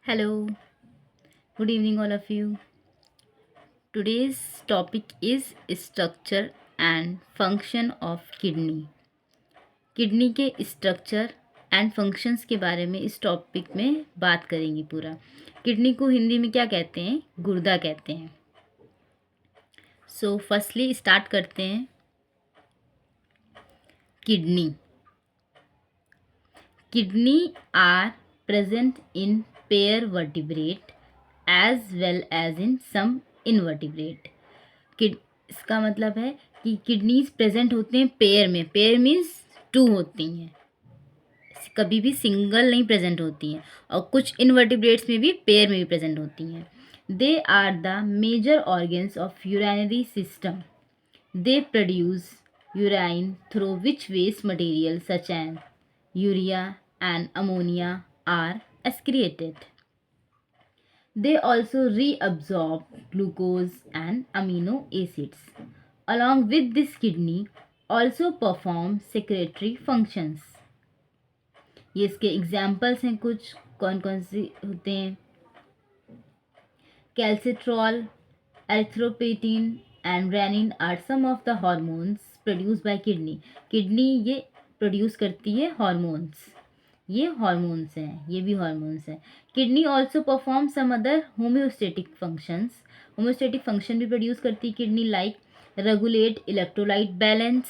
Hello, good evening, all of you. Today's topic is structure and function of kidney. Kidney के structure and functions के बारे में इस topic में बात करेंगे पूरा। किडनी को हिंदी में क्या कहते हैं? गुर्दा कहते हैं। सो फर्स्टली स्टार्ट करते हैं। Kidney kidney are present in pair vertebrate as well as in some invertebrate. Kid इसका मतलब है कि किडनीज प्रेजेंट होते हैं पेयर में। पेयर मीन्स टू होती हैं, कभी भी सिंगल नहीं प्रेजेंट होती हैं। और कुछ इनवर्टिब्रेट्स में भी पेयर में भी प्रेजेंट होती हैं। They are the major organs of urinary system. They produce urine through which waste material such as urea and ammonia are excreted. They also reabsorb glucose and amino acids. Along with this, kidney also perform secretory functions. ये इसके examples हैं कुछ, कौन कौन से होते हैं? Calcitriol, erythropoietin and renin are some of the hormones produce by kidney. Kidney ये प्रोड्यूस करती है हार्मोन्स। ये हार्मोन्स हैं, ये भी हार्मोन्स हैं। Kidney also perform some other homeostatic functions. Homeostatic function भी प्रोड्यूस करती है kidney, like regulate electrolyte balance,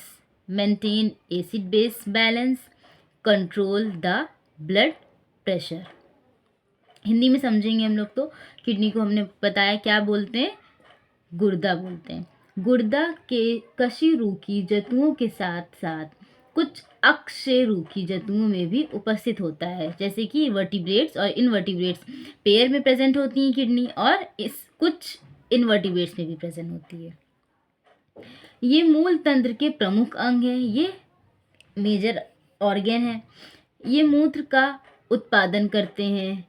maintain acid base balance, control the blood pressure. Hindi में समझेंगे हम लोग तो किडनी को हमने बताया क्या बोलते हैं? गुर्दा बोलते हैं। गुर्दा के कशेरुकी जंतुओं के साथ साथ कुछ अकशेरुकी जंतुओं में भी उपस्थित होता है, जैसे कि वर्टिब्रेट्स और इनवर्टिब्रेट्स। पेयर में प्रेजेंट होती है किडनी, और इस कुछ इनवर्टिब्रेट्स में भी प्रेजेंट होती है। ये मूल तंत्र के प्रमुख अंग हैं। ये मेजर ऑर्गन है। ये मूत्र का उत्पादन करते हैं,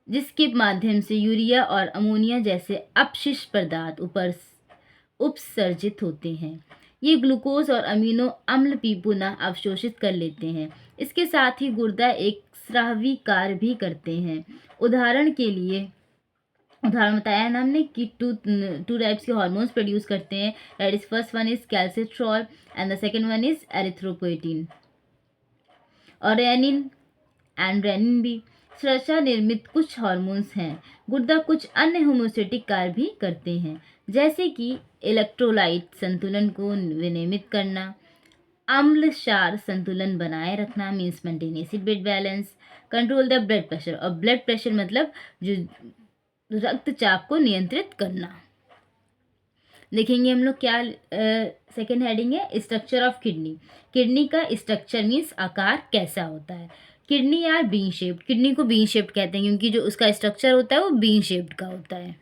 जिसके माध्यम से यूरिया और अमोनिया जैसे अपशिष्ट पदार्थ उपसर्जित होते हैं। ये ग्लूकोज और अमीनो अम्ल भी पुनः अवशोषित कर लेते हैं। इसके साथ ही गुर्दा एक स्रावी कार्य भी करते हैं। उदाहरण बताया ना हमने कि टू टाइप्स के हार्मोन्स प्रोड्यूस करते हैं। That is first one is कैल्सिट्रॉल and the second one is erythropoietin और रेनिन भी। स्रचा निर्मित कुछ हार्मोन्स हैं। गुर्दा कुछ अन्य होम्योस्टेटिक कार्य भी करते हैं, जैसे कि इलेक्ट्रोलाइट संतुलन को विनियमित करना, अम्ल क्षार संतुलन बनाए रखना means maintain acid base balance, control the blood pressure. और ब्लड प्रेशर मतलब जो रक्तचाप को नियंत्रित करना। देखेंगे हम लोग क्या सेकेंड हेडिंग है, स्ट्रक्चर ऑफ किडनी। किडनी का स्ट्रक्चर मीन्स आकार कैसा होता है। Kidney are bean shaped. Kidney को बीन शेप्ड कहते हैं क्योंकि जो उसका स्ट्रक्चर होता है वो बीन शेप्ड का होता है।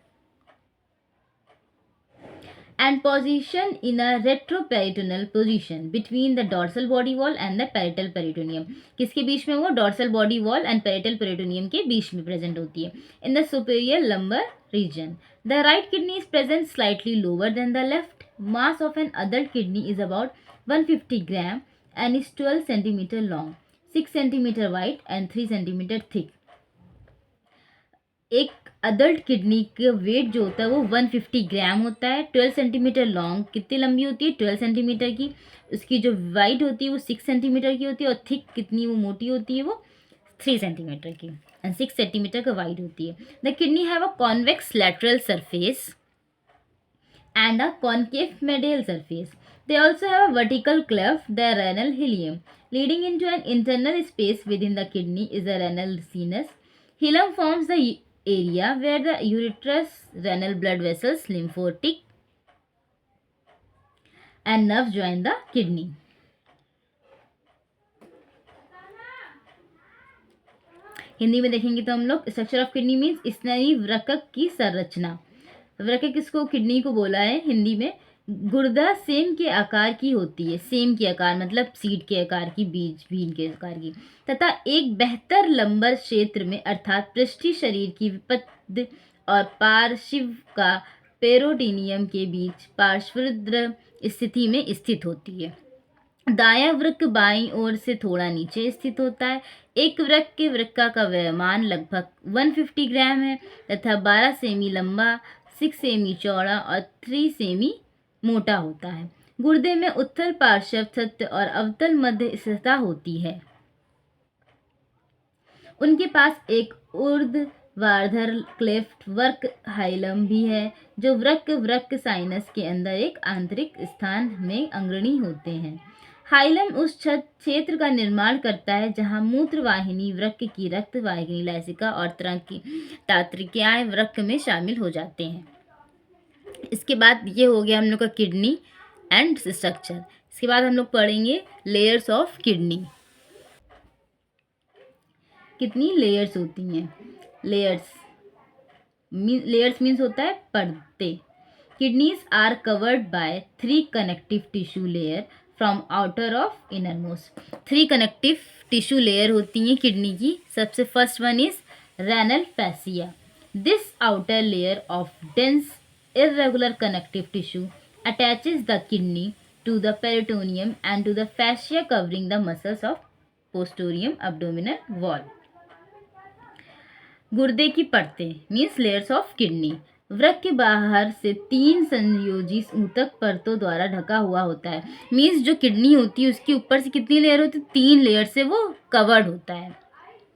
And position in a retroperitoneal position between the dorsal body wall and the parietal peritoneum. किसके बीच में? वो dorsal body wall and parietal peritoneum के बीच में प्रेजेंट होती है, in the superior lumbar region. The right kidney is present slightly lower than the left. Mass of an adult kidney is about 150 gram and is 12 centimeter long, 6 centimeter wide and 3 centimeter thick. एक adult kidney का wait जो होता है वो 150 ग्राम होता है। 12 centimetre long, कितनी लंबी होती है? 12 सेंटीमीटर की। उसकी जो वाइड होती है वो 6 सेंटीमीटर की होती है, और थिक कितनी वो मोटी होती है? वो 3 सेंटीमीटर की, एंड 6 सेंटीमीटर का वाइड होती है। The kidney have a convex lateral surface and a concave medial surface. They also have a vertical cleft, the renal hilum. Leading into an internal space within the kidney is the renal sinus. Hilum forms the area where the ureterus, renal blood vessels, lymphatic and nerves join the kidney. Hindi में देखेंगे तो हम लोग structure of kidney means स्नायु वृक्क की संरचना। वृक्क किसको? Kidney को बोला है हिंदी में। गुर्दा सेम के आकार की होती है। सेम के आकार मतलब सीड के आकार की, बीन के आकार की, तथा एक बेहतर लंबर क्षेत्र में अर्थात पृष्ठीय शरीर की विपद और पार्श्व का पेरोटिनियम के बीच पार्श्वद्र स्थिति में स्थित होती है। दायां वृक्क बाईं ओर से थोड़ा नीचे स्थित होता है। एक वृक्क के वृक्का का व्ययमान लगभग 150 ग्राम है तथा 12 सेमी लंबा, 6 सेमी चौड़ा और 3 सेमी मोटा होता है। गुर्दे में उत्तल पार्श्व सत्य और अवतल मध्य सतह होती है। उनके पास एक ऊर्ध्वाधर क्लेफ्ट वर्क हाइलम भी है, जो वृक्क साइनस के अंदर एक आंतरिक स्थान में अग्रणी होते हैं। हाइलम उस क्षेत्र का निर्माण करता है जहां मूत्रवाहिनी, वृक्क की रक्त वाहिनी, लैसिका और तरह की तंत्रिकाएं वृक्क में शामिल हो जाते हैं। इसके बाद ये हो गया हम लोग का किडनी एंड स्ट्रक्चर। इसके बाद हम लोग पढ़ेंगे लेयर्स ऑफ किडनी। कितनी लेयर्स होती हैं? लेयर्स मीन्स होता है परते। Kidneys are covered by 3 connective tissue layer from outer of innermost. 3 connective tissue layer होती हैं किडनी की। सबसे first one is renal fascia. This outer layer of dense irregular connective tissue attaches the kidney to the peritoneum and to the fascia covering the muscles of posterior abdominal wall. गुर्दे की परतें means layers of kidney. वृक्क के बाहर से 3 संयोजी ऊतक परतों द्वारा ढका हुआ होता है। मीन्स जो किडनी होती है उसके ऊपर से कितनी लेयर होती है? 3 लेयर से वो कवर्ड होता है,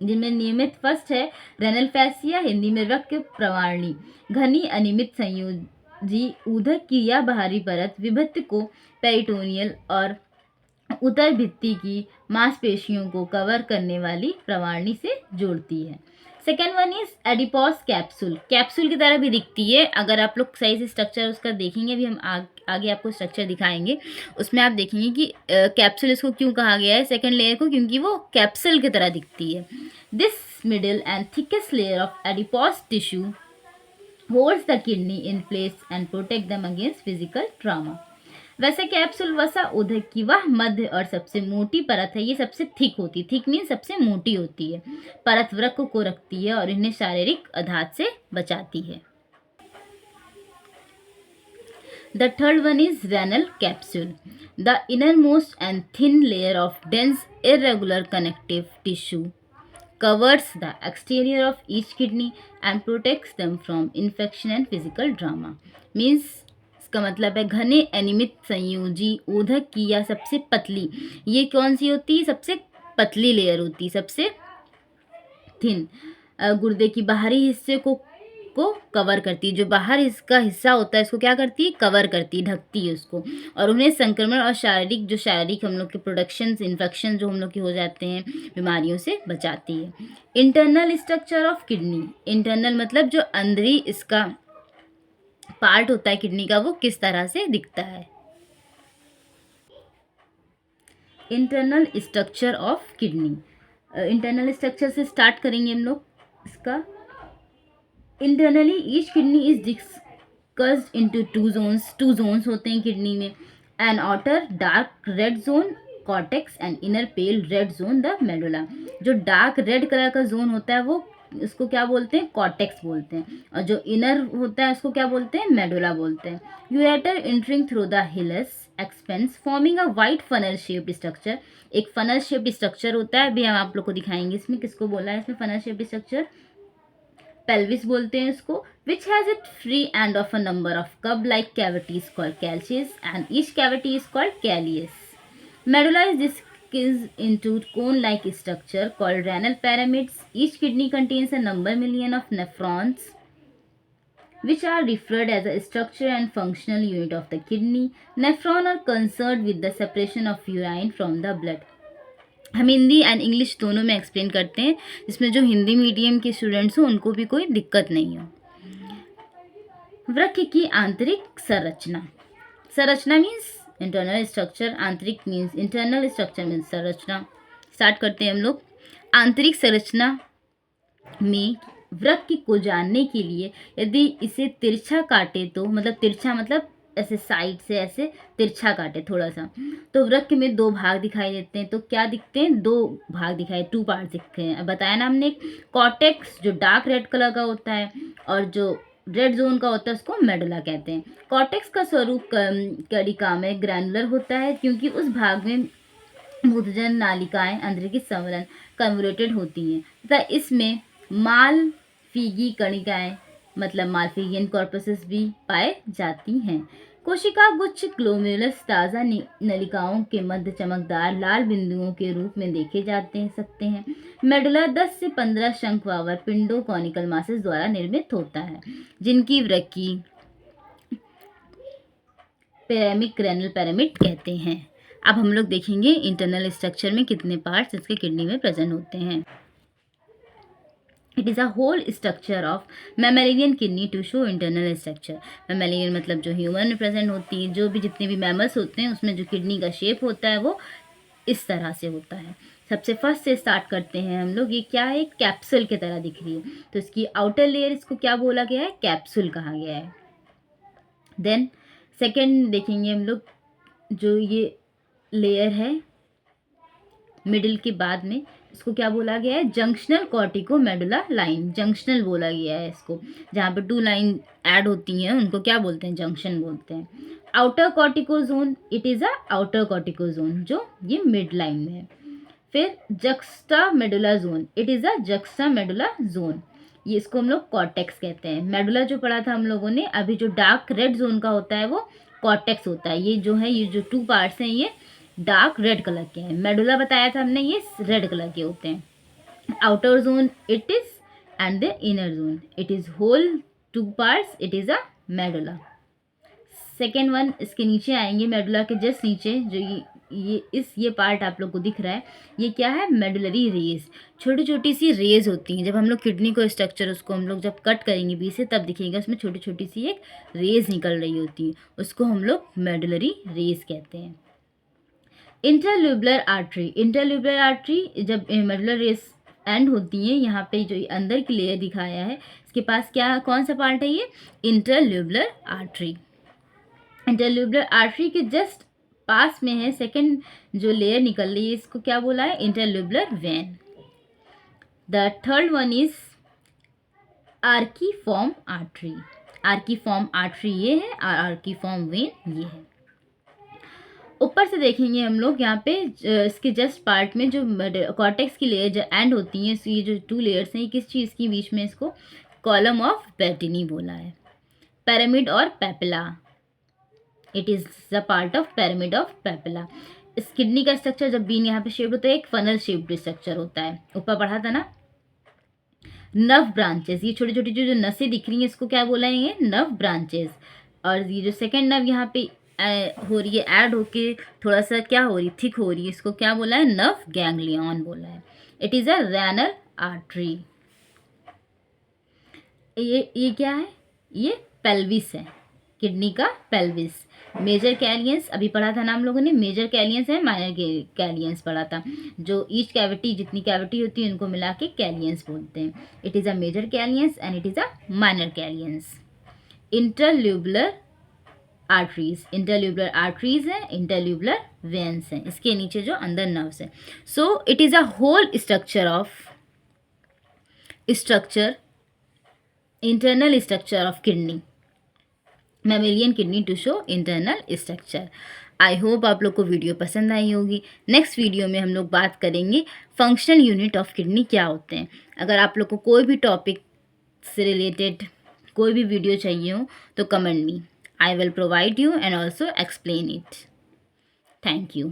जिनमें नियमित फर्स्ट है रेनल फैसिया, हिंदी में वृक्क प्रवारणी। घनी अनियमित संयोजी ऊतक की यह बाहरी परत विभक्त को पेरिटोनियल और उत्तर भित्ति की मांसपेशियों को कवर करने वाली प्रवारणी से जोड़ती है। Second one is adipose capsule. Capsule की तरह भी दिखती है। अगर आप लोग सही से स्ट्रक्चर उसका देखेंगे, अभी हम आगे आपको स्ट्रक्चर दिखाएंगे, उसमें आप देखेंगे कि कैप्सूल इसको क्यों कहा गया है सेकेंड लेयर को, क्योंकि वो कैप्सूल की तरह दिखती है। This middle and thickest layer of adipose tissue holds the kidney in place and protect them against physical trauma. वैसे कैप्सूल वसा उदक की वह मध्य और सबसे मोटी परत है। ये सबसे थिक होती है। थिक मीन सबसे मोटी होती है। परत वृक्क को रखती है और इन्हें शारीरिक आघात से बचाती है। The third one is renal capsule. The innermost and thin layer of dense irregular connective tissue covers the exterior of each kidney and protects them from infection and physical trauma. Means इसका मतलब है घने अनियमित संयोजी ऊतक की या सबसे पतली, ये कौन सी होती है? सबसे पतली लेयर होती है, सबसे थिन, गुर्दे की बाहरी हिस्से को कवर करती है। जो बाहर इसका हिस्सा होता है इसको क्या करती है? कवर करती है, ढकती है उसको, और उन्हें संक्रमण और शारीरिक हम लोग के प्रोडक्शंस, इन्फेक्शन जो हम लोग के हो जाते हैं, बीमारियों से बचाती है। Internal structure of kidney. Internal मतलब जो अंदरी इसका पार्ट होता है किडनी का, वो किस तरह से दिखता है। Internal structure of kidney. Internal structure से स्टार्ट करेंगे हम लोग इसका। Internally each kidney is discussed into 2 zones. 2 zones होते हैं किडनी में। An outer dark red zone cortex and inner pale red zone the medulla. जो डार्क रेड कलर का जोन होता है वो इसको क्या बोलते हैं? कॉर्टेक्स बोलते हैं, और जो इनर होता है उसको क्या बोलते हैं? मेडुला बोलते हैं। Ureter entering through the hills expense forming a white funnel shaped structure. एक फनल शेप्ड स्ट्रक्चर होता है, अभी हम आप लोग को दिखाएंगे इसमें किसको बोला है इसमें फनल शेप्ड स्ट्रक्चर। पेल्विस बोलते हैं इसको, which has it free end of a number of cup like cavities called calyces and each cavity is called calyx. Medulla is divided into cone-like structure called renal pyramids. Each kidney contains a number million of nephrons, which are referred as a structure and functional unit of the kidney. Nephrons are concerned with the separation of urine from the blood. हम Hindi and English दोनों में explain करते हैं, जिसमें जो Hindi medium के students हो उनको भी कोई दिक्कत नहीं हो। वृक्क की आंतरिक संरचना। संरचना मीन्स इंटरनल स्ट्रक्चर, आंतरिक मीन्स इंटरनल स्ट्रक्चर मीन्स संरचना। स्टार्ट करते हैं हम लोग। आंतरिक संरचना में वृक्क को जानने के लिए यदि इसे तिरछा काटे तो, मतलब तिरछा मतलब ऐसे साइड से ऐसे तिरछा काटे थोड़ा सा, तो वृक्क में 2 भाग दिखाई देते हैं। तो क्या दिखते हैं? 2 भाग दिखाई, 2 पार्ट दिखते हैं। बताया ना हमने, कॉर्टेक्स जो डार्क रेड कलर का होता है और जो रेड जोन का होता है उसको मेडुला कहते हैं। कॉर्टेक्स का स्वरूप कणिका में ग्रैनुलर होता है, क्योंकि उस भाग में मूत्रजन नालिकाएं अंदर की संवरण कन्वर्टेड होती हैं तथा इसमें मालफिगी कणिकाएं मतलब मालफिगियन कॉर्पसेस भी पाए जाती हैं। कोशिका गुच्छ ग्लोमेरुलस ताज़ा नलिकाओं के मध्य चमकदार लाल बिंदुओं के रूप में देखे जाते सकते हैं। मेडुला 10 से 15 शंक्वाकार पिंडों कॉनिकल मासेस द्वारा निर्मित होता है जिनकी वृक्की पिरामिड रेनल पिरामिड कहते हैं। अब हम लोग देखेंगे इंटरनल स्ट्रक्चर में कितने पार्ट्स इसके किडनी में प्रेजेंट होते हैं। It is a whole structure of mammalian kidney to show internal structure. Mammalian मतलब जो ह्यूमन में प्रेजेंट होती है, जो भी जितने भी मैमल्स होते हैं उसमें जो किडनी का शेप होता है वो इस तरह से होता है। सबसे फर्स्ट से स्टार्ट करते हैं हम लोग। ये क्या है, कैप्सूल की तरह दिख रही है, तो इसकी आउटर लेयर इसको क्या बोला गया है, कैप्सूल कहा गया है। देन सेकेंड देखेंगे हम लोग, जो ये लेयर है मिडिल के बाद में, इसको क्या बोला गया है, junctional cortico medulla line, junctional बोला गया है इसको। जहाँ पे 2 लाइन ऐड होती हैं उनको क्या बोलते हैं, जंक्शन बोलते हैं। Outer cortical zone, it is a outer cortical zone जो ये मिड लाइन में है। फिर juxta medulla zone, it is a juxta medulla zone, ये इसको हम लोग कॉर्टेक्स कहते हैं। मेडुला जो पढ़ा था हम लोगों ने अभी, जो डार्क रेड जोन का होता है वो कॉर्टेक्स होता है। ये जो है, ये जो 2 पार्ट्स हैं ये डार्क रेड कलर के हैं। मेडुला बताया था हमने, ये रेड कलर के होते हैं। Outer zone it is and the inner zone, it is whole 2 parts, it is a medulla. Second one इसके नीचे आएंगे, मेडुला के जस्ट नीचे जो ये पार्ट आप लोग को दिख रहा है, ये क्या है, मेडुलरी रेज। छोटी छोटी सी रेज होती हैं। जब हम लोग किडनी को स्ट्रक्चर उसको हम लोग जब कट करेंगे बीच से, तब दिखेगा उसमें छोटी छोटी सी एक रेज निकल रही होती है, उसको हम लोग मेडुलरी रेज कहते हैं। इंटरल्यूबुलर आर्टरी, इंटरल्यूबुलर आर्टरी जब मेडुलर रेस एंड होती है, यहाँ पे जो अंदर की लेयर दिखाया है इसके पास क्या, कौन सा पार्ट है ये, इंटरल्यूबुलर आर्टरी। इंटरल्यूबुलर आर्टरी के जस्ट पास में है सेकंड जो लेयर निकल रही है, इसको क्या बोला है, interlobular vein. The third one is arciform artery, arciform artery ये है और आर्कीफॉर्म वेन ये है। ऊपर से देखेंगे हम लोग यहाँ पे इसके जस्ट पार्ट में जो कॉर्टेक्स की लेयर जो एंड होती हैं, ये जो 2 लेयर्स हैं, ये किस चीज़ के बीच में, इसको कॉलम ऑफ बेटिनी बोला है। पिरामिड और papilla, it is the part of pyramid of papilla. इस किडनी का स्ट्रक्चर जब बीन यहाँ पे शेप होता है, एक फनल शेप्ड स्ट्रक्चर होता है। ऊपर पढ़ा था ना, नर्व ब्रांचेस, ये छोटी छोटी जो नसें दिख रही हैं इसको क्या बोला है, ये नर्व ब्रांचेस। और ये जो सेकेंड नर्व यहाँ पे हो रही है, ऐड होके थोड़ा सा क्या हो रही, थिक हो रही है, इसको क्या बोला है, नर्व गैंग्लियन बोला है। It is a renal artery. ये क्या है, ये पेल्विस है, किडनी का पेल्विस। मेजर कैलियंस अभी पढ़ा था ना हम लोगों ने, मेजर कैलियंस है, माइनर कैलियंस पढ़ा था। जो ईच कैविटी, जितनी कैविटी होती है उनको मिला के कैलियंस बोलते हैं। It is a major calyces and it is a minor calyces. Interlobular arteries, interlobular arteries हैं, इंटरल्यूबुलर वेन्स हैं, इसके नीचे जो अंदर नर्व्स हैं। So it is a whole structure internal structure of kidney, mammalian kidney to show internal structure. I hope आप लोग को वीडियो पसंद आई होगी। नेक्स्ट वीडियो में हम लोग बात करेंगे फंक्शनल यूनिट ऑफ किडनी क्या होते हैं। अगर आप लोग को कोई भी टॉपिक से रिलेटेड कोई भी वीडियो चाहिए हो तो comment me, I will provide you and also explain it. Thank you.